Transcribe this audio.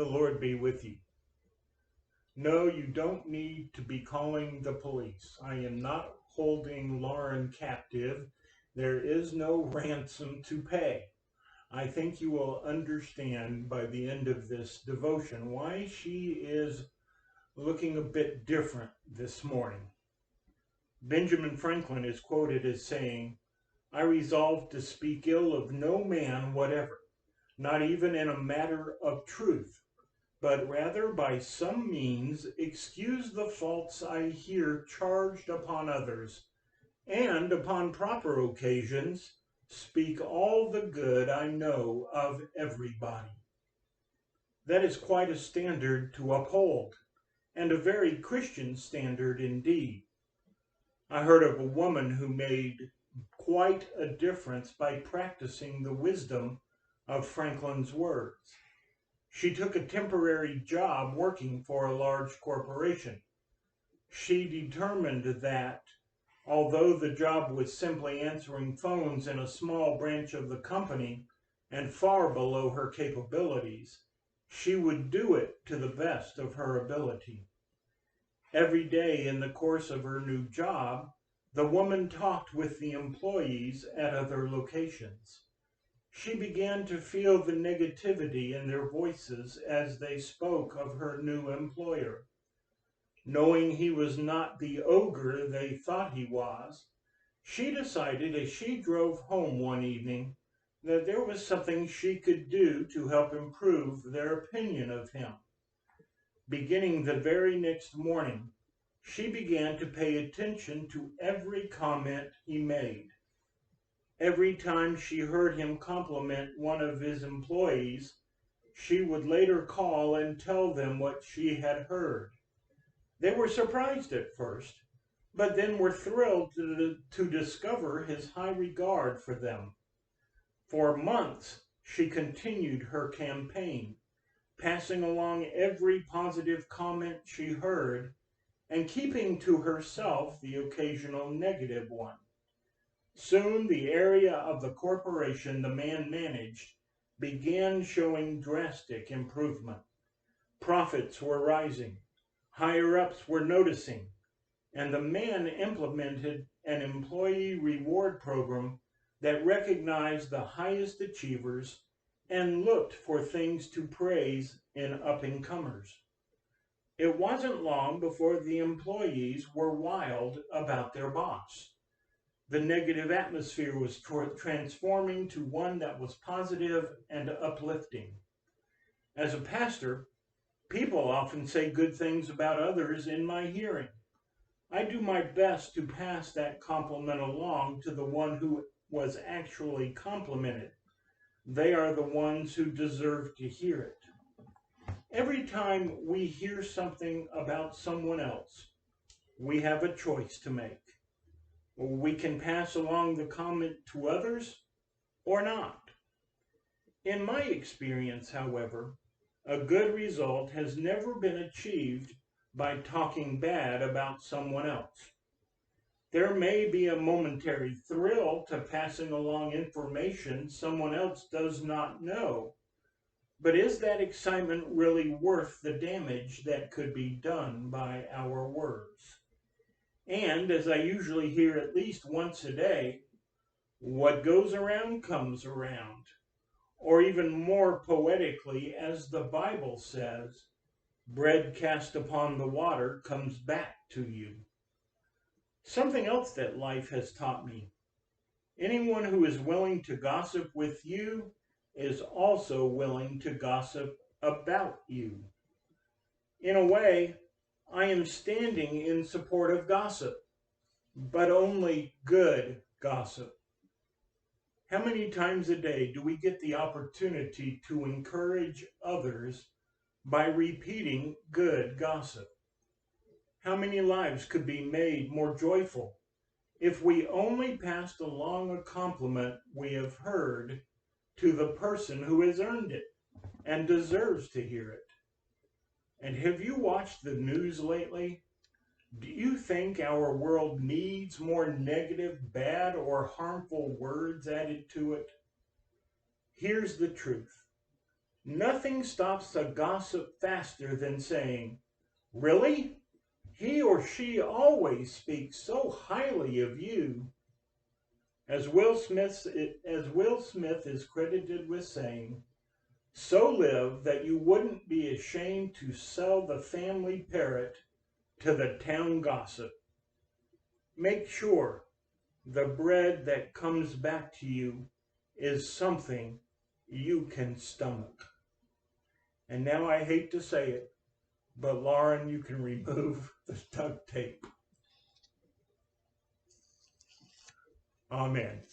The Lord be with you. No, you don't need to be calling the police. I am not holding Lauren captive. There is no ransom to pay. I think you will understand by the end of this devotion why she is looking a bit different this morning. Benjamin Franklin is quoted as saying, "I resolved to speak ill of no man whatever, not even in a matter of truth, but rather by some means excuse the faults I hear charged upon others, and upon proper occasions speak all the good I know of everybody." That is quite a standard to uphold, and a very Christian standard indeed. I heard of a woman who made quite a difference by practicing the wisdom of Franklin's words. She took a temporary job working for a large corporation. She determined that, although the job was simply answering phones in a small branch of the company and far below her capabilities, she would do it to the best of her ability. Every day in the course of her new job, the woman talked with the employees at other locations. She began to feel the negativity in their voices as they spoke of her new employer. Knowing he was not the ogre they thought he was, she decided as she drove home one evening that there was something she could do to help improve their opinion of him. Beginning the very next morning, she began to pay attention to every comment he made. Every time she heard him compliment one of his employees, she would later call and tell them what she had heard. They were surprised at first, but then were thrilled to discover his high regard for them. For months, she continued her campaign, passing along every positive comment she heard and keeping to herself the occasional negative one. Soon the area of the corporation the man managed began showing drastic improvement. Profits were rising, higher-ups were noticing, and the man implemented an employee reward program that recognized the highest achievers and looked for things to praise in up-and-comers. It wasn't long before the employees were wild about their boss. The negative atmosphere was transforming to one that was positive and uplifting. As a pastor, people often say good things about others in my hearing. I do my best to pass that compliment along to the one who was actually complimented. They are the ones who deserve to hear it. Every time we hear something about someone else, we have a choice to make. We can pass along the comment to others or not. In my experience, however, a good result has never been achieved by talking bad about someone else. There may be a momentary thrill to passing along information someone else does not know, but is that excitement really worth the damage that could be done by our words? And as I usually hear at least once a day, what goes around comes around. Or even more poetically, as the Bible says, bread cast upon the water comes back to you. Something else that life has taught me: anyone who is willing to gossip with you is also willing to gossip about you. In a way, I am standing in support of gossip, but only good gossip. How many times a day do we get the opportunity to encourage others by repeating good gossip? How many lives could be made more joyful if we only passed along a compliment we have heard to the person who has earned it and deserves to hear it? And have you watched the news lately? Do you think our world needs more negative, bad, or harmful words added to it? Here's the truth. Nothing stops a gossip faster than saying, "Really? He or she always speaks so highly of you." As Will Smith is credited with saying, "So live that you wouldn't be ashamed to sell the family parrot to the town gossip." Make sure the bread that comes back to you is something you can stomach. And now I hate to say it, but Lauren, you can remove the duct tape. Amen.